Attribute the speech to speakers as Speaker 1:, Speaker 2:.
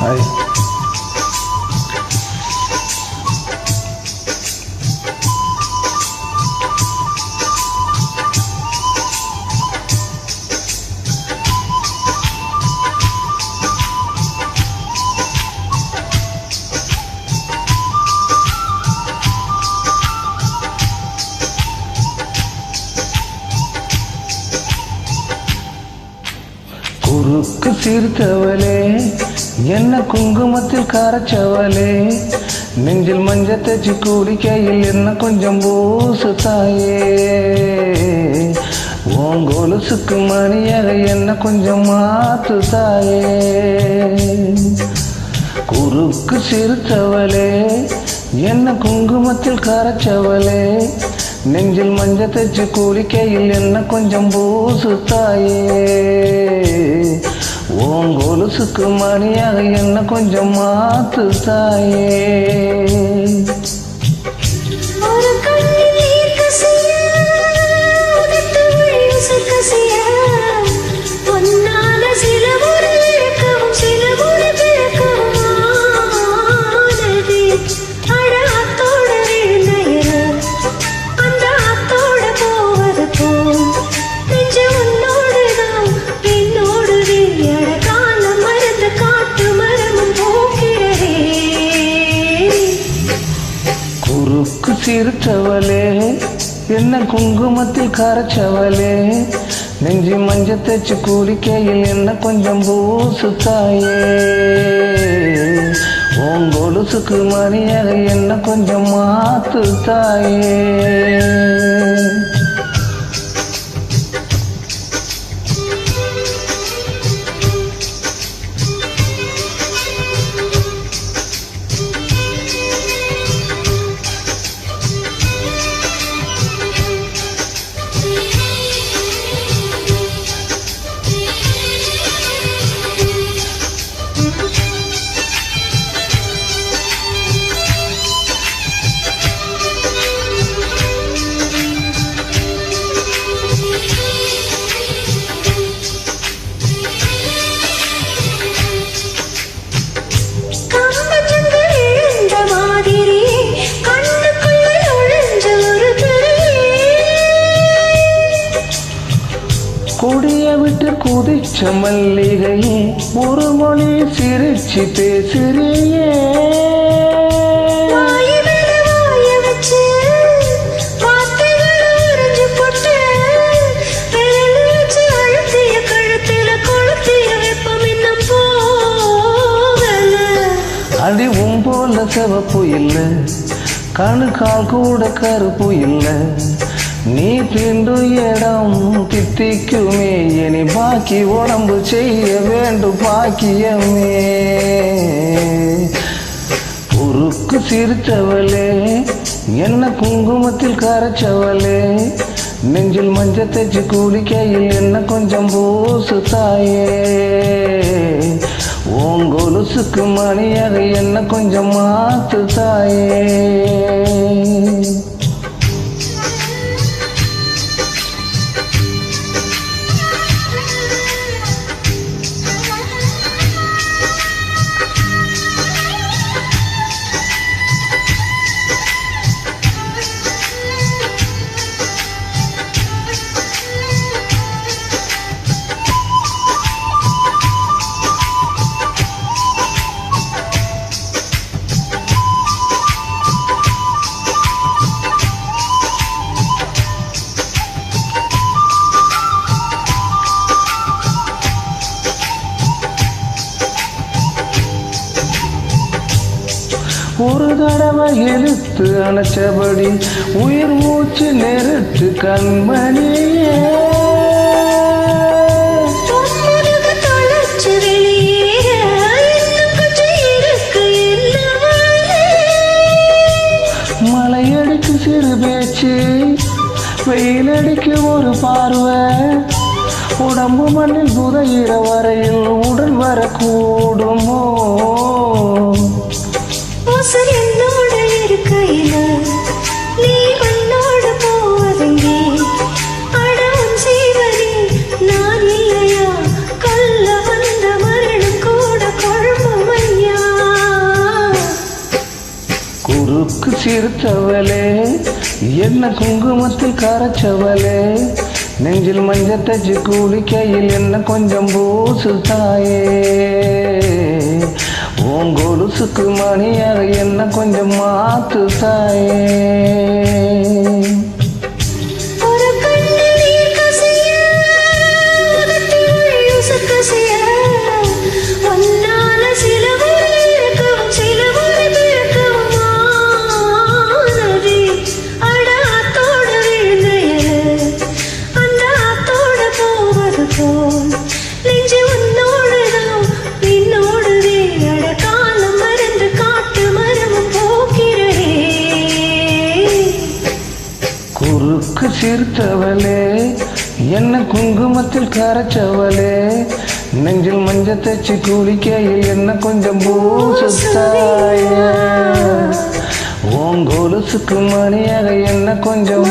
Speaker 1: Hi. குறுக்கு சிரித்தவளே, என்ன குங்குமத்தில் கரைச்சவளே, நெஞ்சில் மஞ்ச தேச்சு குடிக்கையில் என்ன கொஞ்சம் பூசு தாயே, ஓங்கொலுசுக்கு மணியாக என்ன கொஞ்சம் மாத்து தாயே. குறுக்கு சிரித்தவளே, என்ன குங்குமத்தில் கரைச்சவளே, நெஞ்சில் மஞ்ச தேச்சு குளிக்கையில் என்ன கொஞ்சம் பூசு தாயே, ஓங்கொலுசுக்கு மணியாக என்ன கொஞ்சம் மாத்து தாயே. குறுக்கு சிரிச்சவளே, என்ன குங்குமத்தில் கரைச்சவளே, நெஞ்சி மஞ்ச தேச்சு குளிக்கையில் என்ன கொஞ்சம் பூசு தாயே, ஓங்கொலுசுக்கு மணியாக என்ன கொஞ்சம் மாத்து தாயே. கொடிய விட்டு குதிச்ச மல்லிகையே, ஒரு மொழி சிரிச்சு பேசுறியே, அடி போல சிவப்பு இல்ல, கணு கால் கூட கருப்பு இல்ல, நீ திண்டு இடம் தித்திக்குமே, இனி பாக்கி உடம்பு செய்ய வேண்டும் பாக்கியமே. குறுக்கு சிரிச்சவளே, என்ன குங்குமத்தில் கரைச்சவளே, நெஞ்சில் மஞ்ச தேச்சு குளிக்கையில் என்ன கொஞ்சம் பூசு தாயே, ஓங்கொலுசுக்கு மணியாக என்ன கொஞ்சம் மாத்து தாயே. ஒரு தடவை இழுத்து அணைச்சபடி உயிர் மூச்சு நெருட்டு கண்மணியே, மலையடிக்கு சிறு பேச்சு, வெயிலடிக்கு ஒரு பார்வை, உடம்பு மண்ணில் புதையிற வரையில் உடல் வரக்கூடுமோ,
Speaker 2: என்னோட இருக்கையில நீ உன்னோட போவதெங்கே, அடவும் செய்வதே நான் இல்லையா, கல்ல வந்த மரணம் கூட குழம்பு மஞ்ச
Speaker 1: சிரித்தவளே என்ன குங்குமத்தில் கரைச்சவளே நெஞ்சில் மஞ்சள் தச்சு குளிக்கையில் என்ன கொஞ்சம் பூசு தாயே உன் கொலுசுக்கு மணியாக என்ன கொஞ்சம் மாத்து தாயே
Speaker 2: ஒரு கண்ணில் நீர் கசிய, உதட்டில் யூசக் கசிய, உன்னால சில முறை இருக்கவும், சில முறை பிறக்கவும் ஆனதே. அட ஆத்தோட விழுந்த இலை, அந்த ஆத்தோட போவது போல் நெஞ்சு உன்னோடுதான் நின்னோடுதே. அட காலம் மறந்து காட்டு மரமும் போக்கிறதே.
Speaker 1: குறுக்கு சிரித்தவளே என்ன குங்குமத்தில் கரைச்சவளே நெஞ்சில் மஞ்சள் தச்சு குளிக்கையில் என்ன கொஞ்சம் பூசு தாயே உன் கொலுசுக்கு மணியாக என்ன கொஞ்சம்